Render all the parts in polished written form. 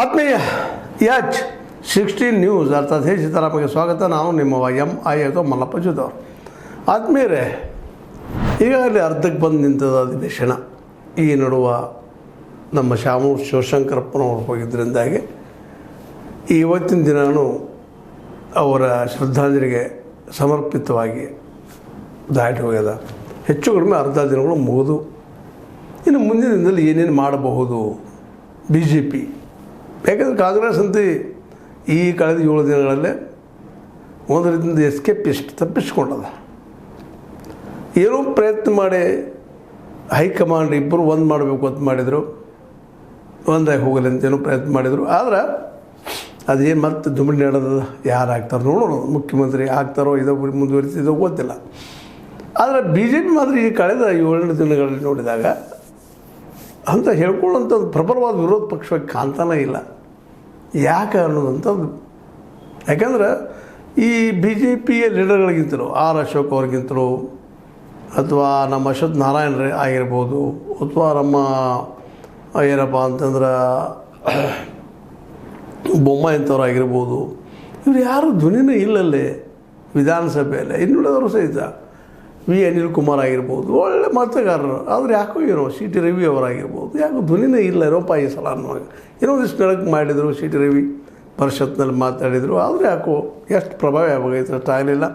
ಆತ್ಮೀಯ H 16 news ಅರ್ಥಾತ್ ಹೇ ಸೀತಾರಾಮಗೆ ಸ್ವಾಗತ. ನಾನು ನಿಮ್ಮ MI ಅಥವಾ ಮಲ್ಲಪ್ಪ ಜೋದವ್ರು. ಆತ್ಮೀಯರೇ, ಈಗಾಗಲೇ ಅರ್ಧಕ್ಕೆ ಬಂದು ನಿಂತದ ಅಧಿವೇಶನ. ಈ ನಡುವ ನಮ್ಮ ಶಾಮೂರು ಶಿವಶಂಕರಪ್ಪನವರು ಹೋಗಿದ್ದರಿಂದಾಗಿ ಇವತ್ತಿನ ದಿನಾನು ಅವರ ಶ್ರದ್ಧಾಂಜಲಿಗೆ ಸಮರ್ಪಿತವಾಗಿ ದಾಟಿ ಹೋಗ್ಯದ. ಹೆಚ್ಚು ಕಡಿಮೆ ಅರ್ಧ ದಿನಗಳು ಮುಗಿದು ಇನ್ನು ಮುಂದಿನ ದಿನದಲ್ಲಿ ಏನೇನು ಮಾಡಬಹುದು BJP. ಯಾಕಂದರೆ ಕಾಂಗ್ರೆಸ್ ಅಂತ ಈ ಕಳೆದ 7 ದಿನಗಳಲ್ಲೇ ಒಂದು ರೀತಿಯಿಂದ ಎಸ್ಕೇಪಿಸ್ಟ್ ತಪ್ಪಿಸ್ಕೊಂಡದ. ಏನೋ ಪ್ರಯತ್ನ ಮಾಡಿ ಹೈಕಮಾಂಡ್ ಇಬ್ಬರು ಒಂದು ಮಾಡಬೇಕು ಅಂತ ಮಾಡಿದರು, ಒಂದಾಗಿ ಹೋಗಲಿ ಅಂತೇನೋ ಪ್ರಯತ್ನ ಮಾಡಿದರು. ಆದ್ರೆ ಅದೇನು ಮತ್ತೆ ದುಮಿಡಿ ನಡೆದ ಯಾರು ಆಗ್ತಾರೋ ನೋಡೋಣ. ಮುಖ್ಯಮಂತ್ರಿ ಆಗ್ತಾರೋ ಇದೋ ಮುಂದುವರಿಸಿದೋ ಗೊತ್ತಿಲ್ಲ. ಆದರೆ BJP ಮಾತ್ರ ಈ ಕಳೆದ 7 ದಿನಗಳಲ್ಲಿ ನೋಡಿದಾಗ ಅಂತ ಹೇಳ್ಕೊಳ್ಳೋಂಥದ್ದು ಪ್ರಬಲವಾದ ವಿರೋಧ ಪಕ್ಷವಾಗಿ ಕಾಣ್ತಾನೇ ಇಲ್ಲ. ಯಾಕೆ ಅನ್ನೋದಂಥದ್ದು, ಯಾಕಂದ್ರೆ ಈ BJPಯ ಲೀಡರ್ಗಳಿಗಿಂತಲೂ ಅಶೋಕ್ ಅವ್ರಿಗಿಂತಲೂ ಅಥವಾ ನಮ್ಮ ಅಶ್ವಥ್ ನಾರಾಯಣ ಆಗಿರ್ಬೋದು ಅಥವಾ ನಮ್ಮ ಏನಪ್ಪ ಅಂತಂದ್ರೆ ಬೊಮ್ಮಾಯಿ ಅಂಥವ್ರು ಆಗಿರ್ಬೋದು, ಇವರು ಯಾರು ಧ್ವನಿನೇ ಇಲ್ಲಲ್ಲೇ ವಿಧಾನಸಭೆಯಲ್ಲೇ. ಇನ್ನುಳಿದವರು ಸಹಿತ ಅನಿಲ್ ಕುಮಾರ್ ಆಗಿರ್ಬೋದು, ಒಳ್ಳೆ ಮಾತುಗಾರರು. ಆದರೆ ಯಾಕೋ ಏನೋ CT ರವಿ ಅವರಾಗಿರ್ಬೋದು, ಯಾಕೋ ಧ್ವನಿನೇ ಇಲ್ಲ ಏನೋಪ್ಪ ಈ ಸಲ ಅನ್ನುವಾಗ. ಏನೋ ಒಂದಿಷ್ಟು ಬೆಳಕು ಮಾಡಿದರು, CT ರವಿ ಪರಿಷತ್ನಲ್ಲಿ ಮಾತಾಡಿದರು. ಆದರೆ ಯಾಕೋ ಎಷ್ಟು ಪ್ರಭಾವ ಯಾವಾಗೈತೆ ಅಷ್ಟು ಆಗಲಿಲ್ಲ.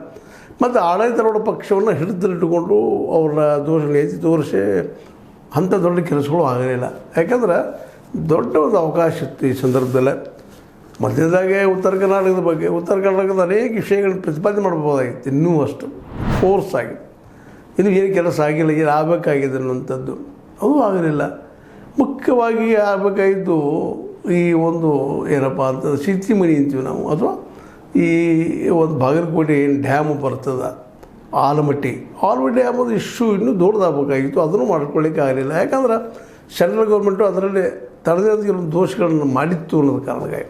ಮತ್ತು ಆಡಳಿತಾರೂಢ ಪಕ್ಷವನ್ನು ಹಿಡಿದಲ್ಲಿಟ್ಟುಕೊಂಡು ಅವರ ದೋಷ ಎತ್ತಿ ತೋರಿಸಿ ಅಂಥ ದೊಡ್ಡ ಕೆಲಸಗಳು ಆಗಲಿಲ್ಲ. ಯಾಕಂದ್ರೆ ದೊಡ್ಡ ಒಂದು ಅವಕಾಶ ಇತ್ತು ಈ ಸಂದರ್ಭದಲ್ಲೇ. ಮಧ್ಯದಾಗೆ ಉತ್ತರ ಕರ್ನಾಟಕದ ಬಗ್ಗೆ, ಉತ್ತರ ಕರ್ನಾಟಕದ ಅನೇಕ ವಿಷಯಗಳನ್ನು ಪ್ರತಿಪಾದನೆ ಮಾಡ್ಬೋದಾಗಿತ್ತು. ಇನ್ನೂ ಅಷ್ಟು ಫೋರ್ಸ್ ಆಗಿದೆ. ಇನ್ನು ಏನು ಕೆಲಸ ಆಗಿಲ್ಲ, ಏನು ಆಗಬೇಕಾಗಿದೆ ಅನ್ನುವಂಥದ್ದು ಅದು ಆಗಲಿಲ್ಲ. ಮುಖ್ಯವಾಗಿ ಆಗಬೇಕಾಗಿದ್ದು ಈ ಒಂದು ಏನಪ್ಪ ಅಂತಂದ್ರೆ ಸಿದ್ಧಿಮಣಿ ಅಂತೀವಿ ನಾವು, ಅಥವಾ ಈ ಒಂದು ಬಾಗಲಕೋಟೆ ಏನು ಡ್ಯಾಮು ಬರ್ತದೆ ಆಲಮಟ್ಟಿ ಡ್ಯಾಮ್ ಅದು ಇಶ್ಯೂ ಇನ್ನೂ ದೊಡ್ಡದಾಗಬೇಕಾಗಿತ್ತು. ಅದನ್ನು ಮಾಡ್ಕೊಳ್ಳಿಕ್ಕೆ ಆಗಲಿಲ್ಲ. ಯಾಕಂದ್ರೆ ಸೆಂಟ್ರಲ್ ಗೌರ್ಮೆಂಟು ಅದರಲ್ಲಿ ತಡೆದ ಕೆಲವೊಂದು ದೋಷಗಳನ್ನು ಮಾಡಿತ್ತು ಅನ್ನೋದು ಕಾರಣಕ್ಕಾಗಿ